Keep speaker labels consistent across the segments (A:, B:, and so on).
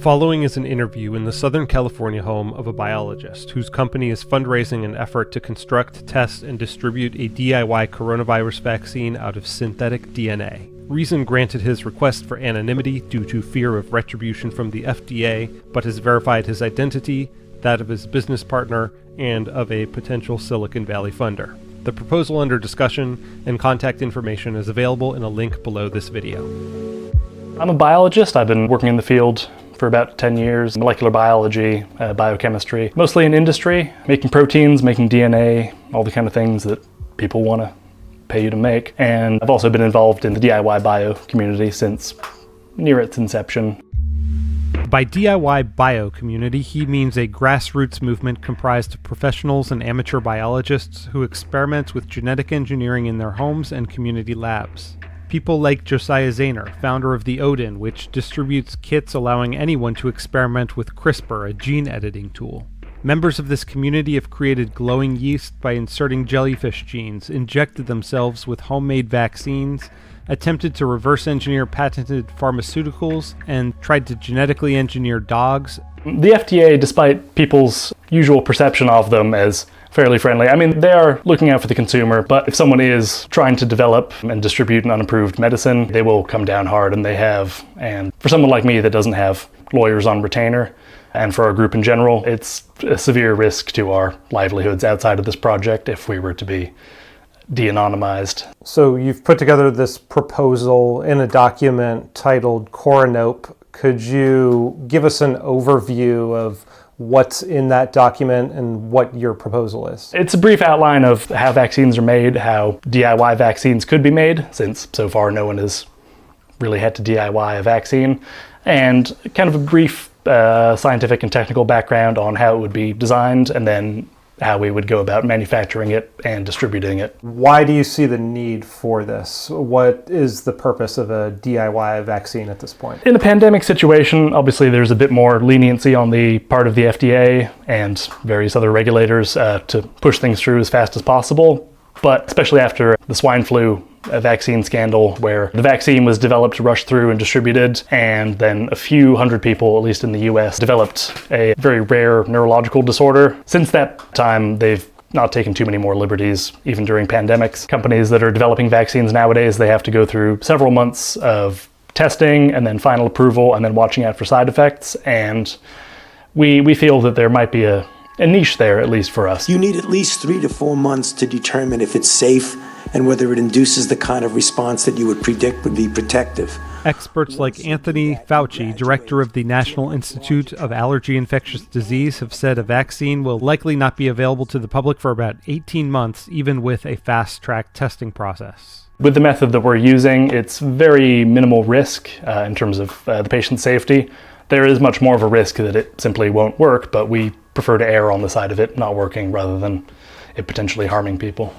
A: following is an interview in the Southern California home of a biologist whose company is fundraising an effort to construct, test, and distribute a DIY coronavirus vaccine out of synthetic DNA. Reason granted his request for anonymity due to fear of retribution from the FDA, but has verified his identity, that of his business partner, and of a potential Silicon Valley funder. The proposal under discussion and contact information is available in a link below this video.
B: I'm a biologist. I've been working in the field for about 10 years, molecular biology, biochemistry, mostly in industry, making proteins, making DNA, all the kind of things that people want to pay you to make. And I've also been involved in the DIY bio community since near its inception.
A: By DIY bio community, he means a grassroots movement comprised of professionals and amateur biologists who experiment with genetic engineering in their homes and community labs. People like Josiah Zahner, founder of the Odin, which distributes kits allowing anyone to experiment with CRISPR, a gene editing tool. Members of this community have created glowing yeast by inserting jellyfish genes, injected themselves with homemade vaccines, attempted to reverse engineer patented pharmaceuticals, and tried to genetically engineer dogs.
B: The FDA, despite people's usual perception of them as fairly friendly, I mean, they are looking out for the consumer, but if someone is trying to develop and distribute an unapproved medicine, they will come down hard, and they have. And for someone like me that doesn't have lawyers on retainer, and for our group in general, it's a severe risk to our livelihoods outside of this project if we were to be de-anonymized.
A: So you've put together this proposal in a document titled Coronope. Could you give us an overview of what's in that document and what your proposal is?
B: It's a brief outline of how vaccines are made, how DIY vaccines could be made, since so far no one has really had to DIY a vaccine, and kind of a brief scientific and technical background on how it would be designed, and then how we would go about manufacturing it and distributing it.
A: Why do you see the need for this? What is the purpose of a DIY vaccine at this point?
B: In a pandemic situation, obviously there's a bit more leniency on the part of the FDA and various other regulators to push things through as fast as possible. But especially after the swine flu vaccine scandal, where the vaccine was developed, rushed through, and distributed, and then a few hundred people, at least in the US, developed a very rare neurological disorder. Since that time, they've not taken too many more liberties, even during pandemics. Companies that are developing vaccines nowadays, they have to go through several months of testing, and then final approval, and then watching out for side effects. And we feel that there might be a niche there, at least for us.
C: You need at least 3 to 4 months to determine if it's safe and whether it induces the kind of response that you would predict would be protective.
A: Experts like Anthony Fauci, director of the National Institute of Allergy and Infectious Disease, have said a vaccine will likely not be available to the public for about 18 months, even with a fast-track testing process.
B: With the method that we're using, it's very minimal risk in terms of the patient's safety. There is much more of a risk that it simply won't work, but we prefer to err on the side of it not working rather than it potentially harming people.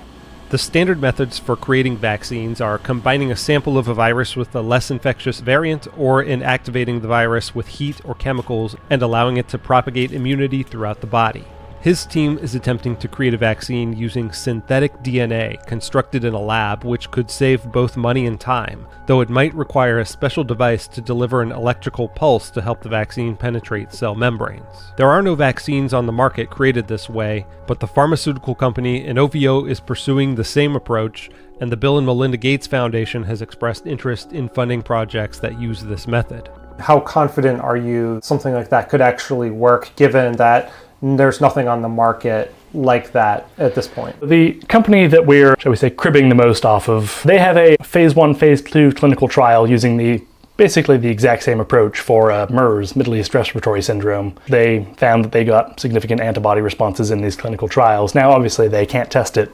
A: The standard methods for creating vaccines are combining a sample of a virus with a less infectious variant, or inactivating the virus with heat or chemicals and allowing it to propagate immunity throughout the body. His team is attempting to create a vaccine using synthetic DNA constructed in a lab, which could save both money and time, though it might require a special device to deliver an electrical pulse to help the vaccine penetrate cell membranes. There are no vaccines on the market created this way, but the pharmaceutical company Inovio is pursuing the same approach, and the Bill and Melinda Gates Foundation has expressed interest in funding projects that use this method. How confident are you something like that could actually work, given that there's nothing on the market like that at this point?
B: The company that we're, shall we say, cribbing the most off of, they have a phase 1, phase 2 clinical trial using basically the exact same approach for MERS, Middle East Respiratory Syndrome. They found that they got significant antibody responses in these clinical trials. Now, obviously, they can't test it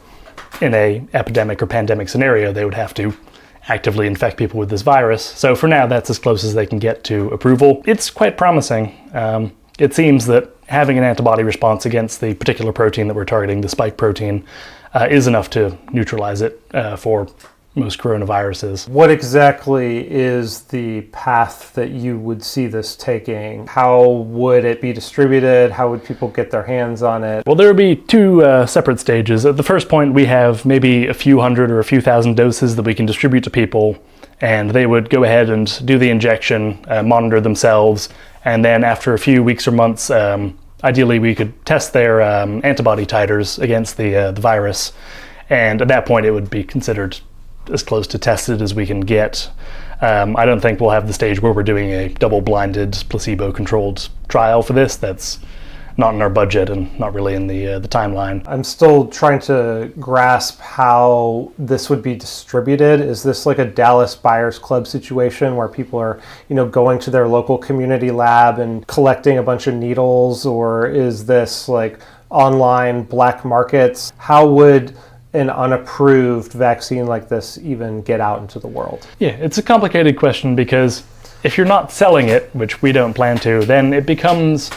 B: in an epidemic or pandemic scenario. They would have to actively infect people with this virus. So for now, that's as close as they can get to approval. It's quite promising. It seems that having an antibody response against the particular protein that we're targeting, the spike protein, is enough to neutralize it for most coronaviruses.
A: What exactly is the path that you would see this taking? How would it be distributed? How would people get their hands on it?
B: Well, there would be two separate stages. At the first point, we have maybe a few hundred or a few thousand doses that we can distribute to people, and they would go ahead and do the injection, monitor themselves, and then after a few weeks or months, ideally we could test their antibody titers against the virus, and at that point it would be considered as close to tested as we can get. I don't think we'll have the stage where we're doing a double-blinded, placebo-controlled trial for this. That's not in our budget and not really in the timeline.
A: I'm still trying to grasp how this would be distributed. Is this like a Dallas Buyers Club situation where people are, going to their local community lab and collecting a bunch of needles, or is this like online black markets? How would an unapproved vaccine like this even get out into the world? Yeah,
B: it's a complicated question because if you're not selling it, which we don't plan to, then it becomes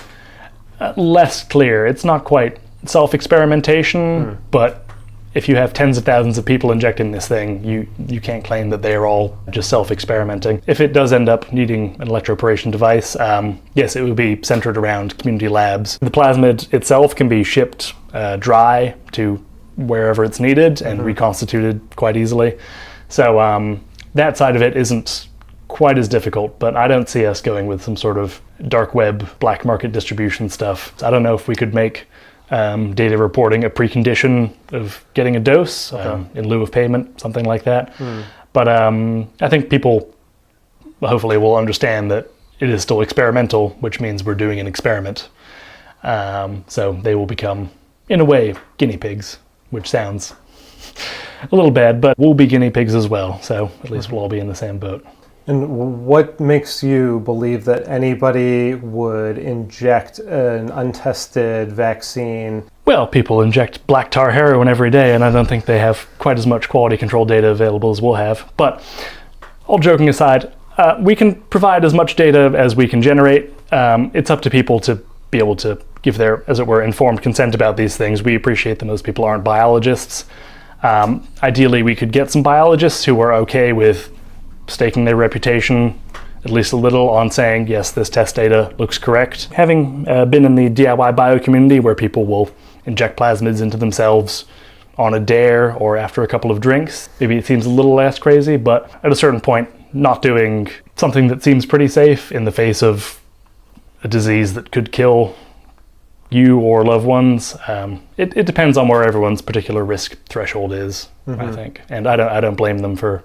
B: less clear. It's not quite self-experimentation, but if you have tens of thousands of people injecting this thing, you can't claim that they are all just self-experimenting. If it does end up needing an electroporation device, yes, it would be centered around community labs. The plasmid itself can be shipped dry to wherever it's needed and reconstituted quite easily. So that side of it isn't quite as difficult, but I don't see us going with some sort of dark web, black market distribution stuff. I don't know if we could make data reporting a precondition of getting a dose in lieu of payment, something like that. But I think people hopefully will understand that it is still experimental, which means we're doing an experiment. So they will become, in a way, guinea pigs, which sounds a little bad, but we'll be guinea pigs as well. So at least we'll all be in the same boat.
A: And what makes you believe that anybody would inject an untested vaccine?
B: Well, people inject black tar heroin every day, and I don't think they have quite as much quality control data available as we'll have. But all joking aside, we can provide as much data as we can generate. It's up to people to be able to give their, as it were, informed consent about these things. We appreciate that most people aren't biologists. Ideally, we could get some biologists who are okay with staking their reputation at least a little on saying, yes, this test data looks correct. Having been in the DIY bio community where people will inject plasmids into themselves on a dare or after a couple of drinks, maybe it seems a little less crazy, but at a certain point, not doing something that seems pretty safe in the face of a disease that could kill you or loved ones, it depends on where everyone's particular risk threshold is, I think. And I don't blame them for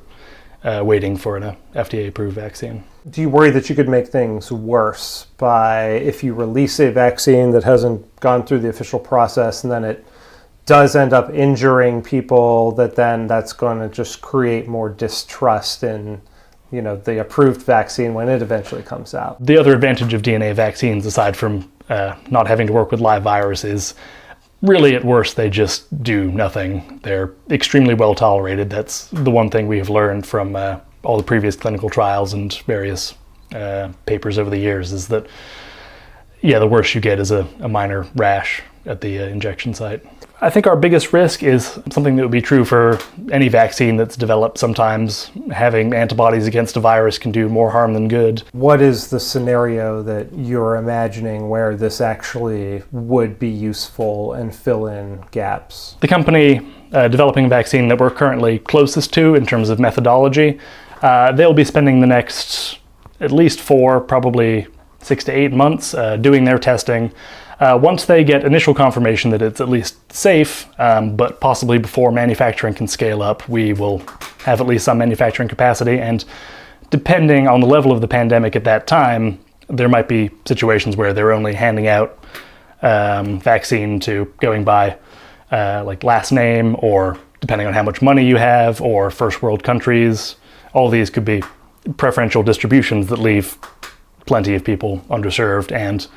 B: waiting for an FDA-approved vaccine.
A: Do you worry that you could make things worse by, if you release a vaccine that hasn't gone through the official process and then it does end up injuring people, that's going to just create more distrust in the approved vaccine when it eventually comes out?
B: The other advantage of DNA vaccines, aside from not having to work with live viruses, really at worst they just do nothing. They're extremely well tolerated. That's the one thing we have learned from all the previous clinical trials and various papers over the years, is that the worst you get is a minor rash at the injection site. I think our biggest risk is something that would be true for any vaccine that's developed. Sometimes having antibodies against a virus can do more harm than good.
A: What is the scenario that you're imagining where this actually would be useful and fill in gaps?
B: The company developing a vaccine that we're currently closest to in terms of methodology, they'll be spending the next at least 4, probably 6 to 8 months doing their testing. Once they get initial confirmation that it's at least safe, but possibly before manufacturing can scale up, we will have at least some manufacturing capacity. And depending on the level of the pandemic at that time, there might be situations where they're only handing out vaccine to going by like last name, or depending on how much money you have, or first world countries. All these could be preferential distributions that leave plenty of people underserved, and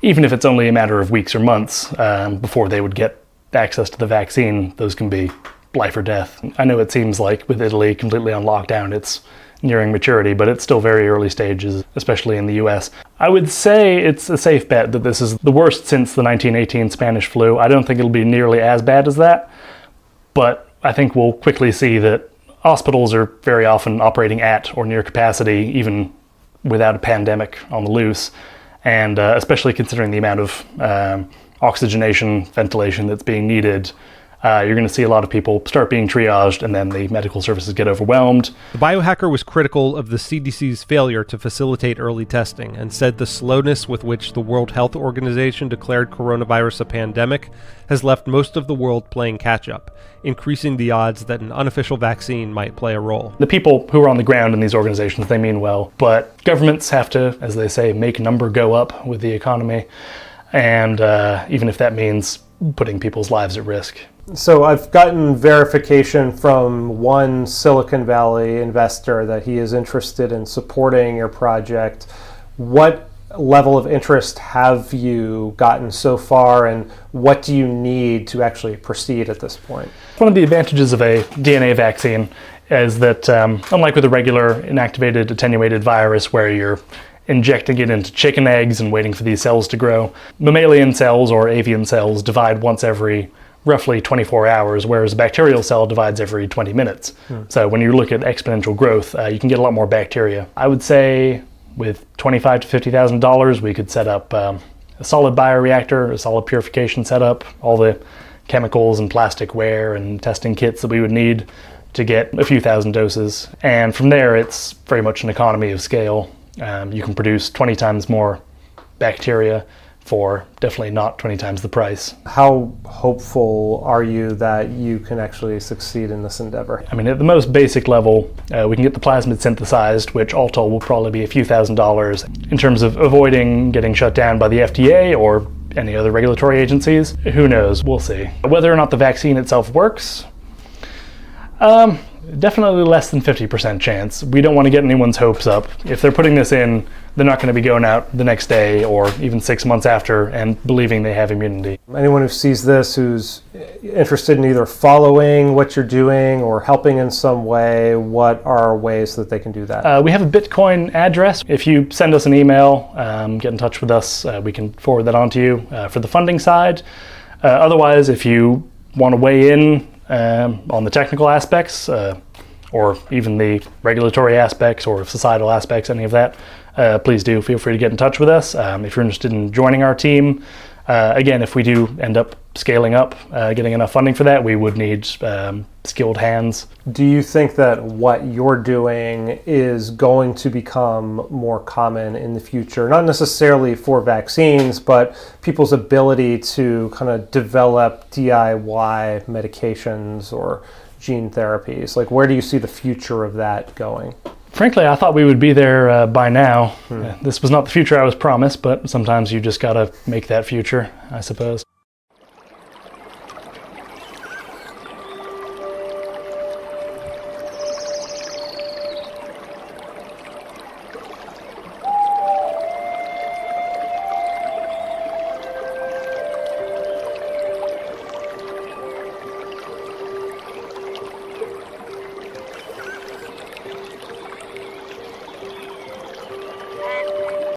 B: even if it's only a matter of weeks or months before they would get access to the vaccine, those can be life or death. I know it seems like with Italy completely on lockdown, it's nearing maturity, but it's still very early stages, especially in the US. I would say it's a safe bet that this is the worst since the 1918 Spanish flu. I don't think it'll be nearly as bad as that, but I think we'll quickly see that hospitals are very often operating at or near capacity, even without a pandemic on the loose. And especially considering the amount of oxygenation, ventilation that's being needed, you're going to see a lot of people start being triaged, and then the medical services get overwhelmed.
A: The biohacker was critical of the CDC's failure to facilitate early testing and said the slowness with which the World Health Organization declared coronavirus a pandemic has left most of the world playing catch-up, increasing the odds that an unofficial vaccine might play a role.
B: The people who are on the ground in these organizations, they mean well, but governments have to, as they say, make number go up with the economy, and even if that means putting people's lives at risk.
A: So I've gotten verification from one Silicon Valley investor that he is interested in supporting your project. What level of interest have you gotten so far, and what do you need to actually proceed at this point?
B: One of the advantages of a DNA vaccine is that, unlike with a regular inactivated attenuated virus where you're injecting it into chicken eggs and waiting for these cells to grow, mammalian cells or avian cells divide once every roughly 24 hours, whereas a bacterial cell divides every 20 minutes. So when you look at exponential growth, you can get a lot more bacteria. I would say with $25,000 to $50,000, we could set up a solid bioreactor, a solid purification setup, all the chemicals and plasticware and testing kits that we would need to get a few thousand doses. And from there, it's very much an economy of scale. You can produce 20 times more bacteria for definitely not 20 times the price.
A: How hopeful are you that you can actually succeed in this endeavor?
B: I mean, at the most basic level, we can get the plasmid synthesized, which all told will probably be a few $1,000s. In terms of avoiding getting shut down by the FDA or any other regulatory agencies, who knows? We'll see. Whether or not the vaccine itself works, definitely less than 50% chance. We don't want to get anyone's hopes up. If they're putting this in, they're not going to be going out the next day or even 6 months after and believing they have immunity.
A: Anyone who sees this who's interested in either following what you're doing or helping in some way, what are ways that they can do that?
B: We have a Bitcoin address. If you send us an email, get in touch with us, we can forward that on to you for the funding side. Otherwise, if you want to weigh in on the technical aspects, or even the regulatory aspects or societal aspects, any of that, please do feel free to get in touch with us. If you're interested in joining our team, again, if we do end up scaling up, getting enough funding for that, we would need skilled hands.
A: Do you think that what you're doing is going to become more common in the future? Not necessarily for vaccines, but people's ability to kind of develop DIY medications or gene therapies? Like, where do you see the future of that going?
B: Frankly, I thought we would be there by now. This was not the future I was promised, but sometimes you just gotta make that future, I suppose.